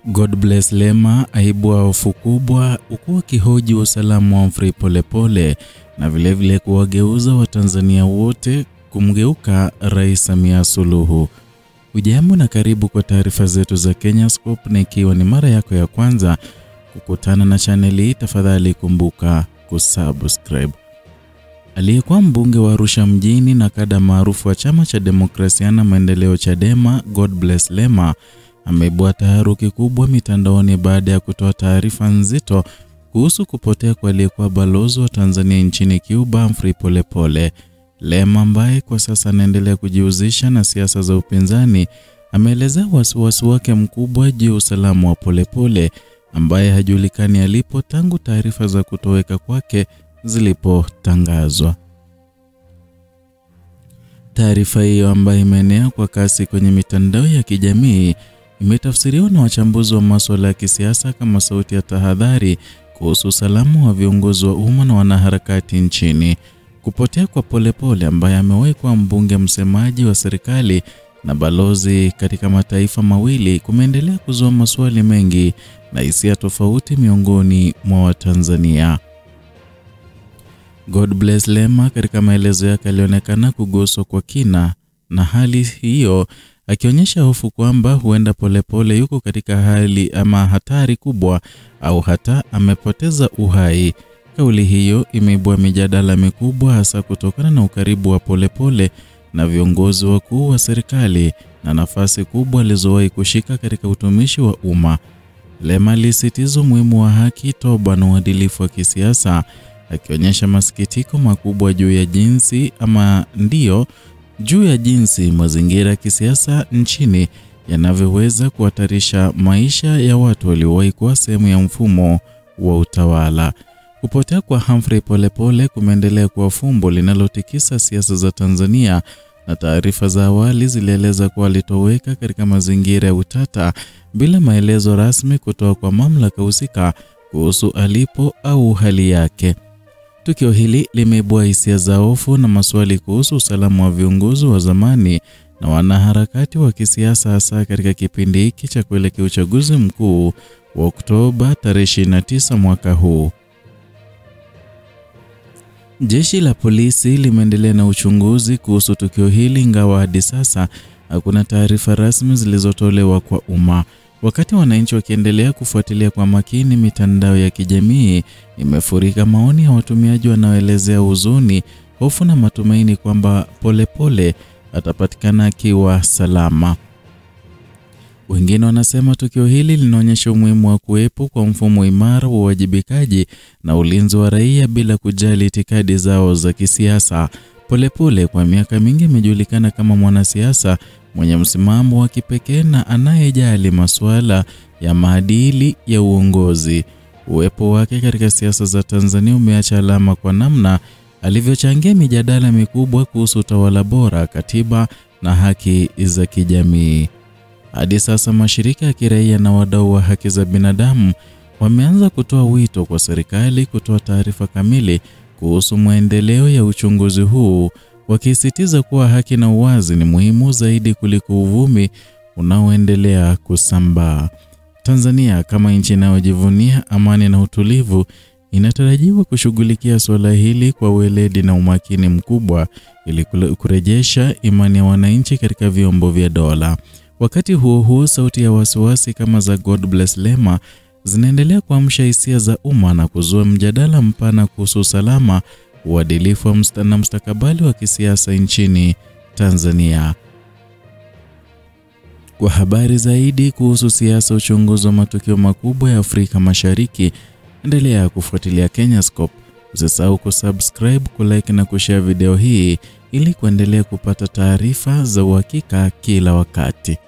Godbless Lema aibua hofu kubwa huku akihoji usalama wa Humphrey Polepole na vilevile kuwageuza Watanzania wote kumgeuka Rais Samia Suluhu. Ujambo na karibu kwa taarifa zetu za Kenyascope, na ikiwa ni mara yako ya kwanza kukutana na channel hii, tafadhali kumbuka kusubscribe. Aliyekuwa mbunge wa Arusha mjini na kada maarufu wa Chama cha Demokrasia na Maendeleo Chadema, Godbless Lema ameibua taharuki kubwa mitandaoni baada ya kutoa taarifa nzito kuhusu kupotea kwa aliyekuwa balozi wa Tanzania nchini Cuba, Humphrey Polepole. Lema, ambaye kwa sasa anaendelea kujihusisha na siasa za upinzani, ameelezea wasiwasi wake mkubwa juu ya usalama wa Polepole ambaye hajulikani alipo tangu taarifa za kutoweka kwake zilipotangazwa. Taarifa hiyo ambayo imeenea kwa kasi kwenye mitandao ya kijamii imetafsiriwa na wachambuzi wa masuala ya kisiasa kama sauti ya tahadhari kuhusu usalama wa viongozi wa umma na wanaharakati nchini. Kupotea kwa Polepole, ambaye amewahi kuwa mbunge, msemaji wa serikali na balozi katika mataifa mawili, kumeendelea kuzua maswali mengi na hisia tofauti miongoni mwa Watanzania. Godbless Lema katika maelezo yake alionekana kuguswa kwa kina na hali hiyo, akionyesha hofu kwamba huenda Polepole yuko katika hali ama hatari kubwa au hata amepoteza uhai. Kauli hiyo imeibua mijadala mikubwa, hasa kutokana na ukaribu wa Polepole na viongozi wakuu wa serikali na nafasi kubwa alizowahi kushika katika utumishi wa umma. Lema alisisitiza umuhimu wa haki, toba na uadilifu wa kisiasa, akionyesha masikitiko makubwa juu ya jinsi mazingira ya kisiasa nchini yanavyoweza kuhatarisha maisha ya watu waliowahi kuwa sehemu ya mfumo wa utawala. Kupotea kwa Humphrey Polepole kumeendelea kuwa fumbo linalotikisa siasa za Tanzania, na taarifa za awali zilieleza kuwa alitoweka katika mazingira ya utata bila maelezo rasmi kutoka kwa mamlaka husika kuhusu alipo au hali yake. Tukio hili limeibua hisia za hofu na maswali kuhusu usalama wa viongozi wa zamani na wanaharakati wa kisiasa, hasa katika kipindi hiki cha kuelekea uchaguzi mkuu wa Oktoba tarehe 29 mwaka huu. Jeshi la polisi limeendelea na uchunguzi kuhusu tukio hili, ingawa hadi sasa hakuna taarifa rasmi zilizotolewa kwa umma. Wakati wananchi wakiendelea kufuatilia kwa makini, mitandao ya kijamii imefurika maoni ya watumiaji wanaoelezea huzuni, hofu na matumaini kwamba Polepole atapatikana akiwa salama. Wengine wanasema tukio hili linaonyesha umuhimu wa kuwepo kwa mfumo imara wa uwajibikaji na ulinzi wa raia bila kujali itikadi zao za kisiasa. Polepole kwa miaka mingi amejulikana kama mwanasiasa mwenye msimamo wa kipekee na anayejali masuala ya maadili ya uongozi. Uwepo wake katika siasa za Tanzania umeacha alama kwa namna alivyochangia mijadala mikubwa kuhusu utawala bora, katiba na haki za kijamii. Hadi sasa mashirika ya kiraia na wadau wa haki za binadamu wameanza kutoa wito kwa serikali kutoa taarifa kamili kuhusu maendeleo ya uchunguzi huu, wakisisitiza kuwa haki na uwazi ni muhimu zaidi kuliko uvumi unaoendelea kusambaa. Tanzania, kama nchi inayojivunia amani na utulivu, inatarajiwa kushughulikia suala hili kwa weledi na umakini mkubwa ili kurejesha imani ya wananchi katika vyombo vya dola. Wakati huo, sauti ya wasiwasi kama za Godbless Lema zinaendelea kuamsha hisia za umma na kuzua mjadala mpana kuhusu usalama, uadilifu na mustakabali wa kisiasa nchini Tanzania. Kwa habari zaidi kuhusu siasa, uchunguzi wa matukio makubwa ya Afrika Mashariki, endelea kufuatilia Kenyascope. Usisahau kusubscribe, kulike na kushare video hii ili kuendelea kupata taarifa za uhakika kila wakati.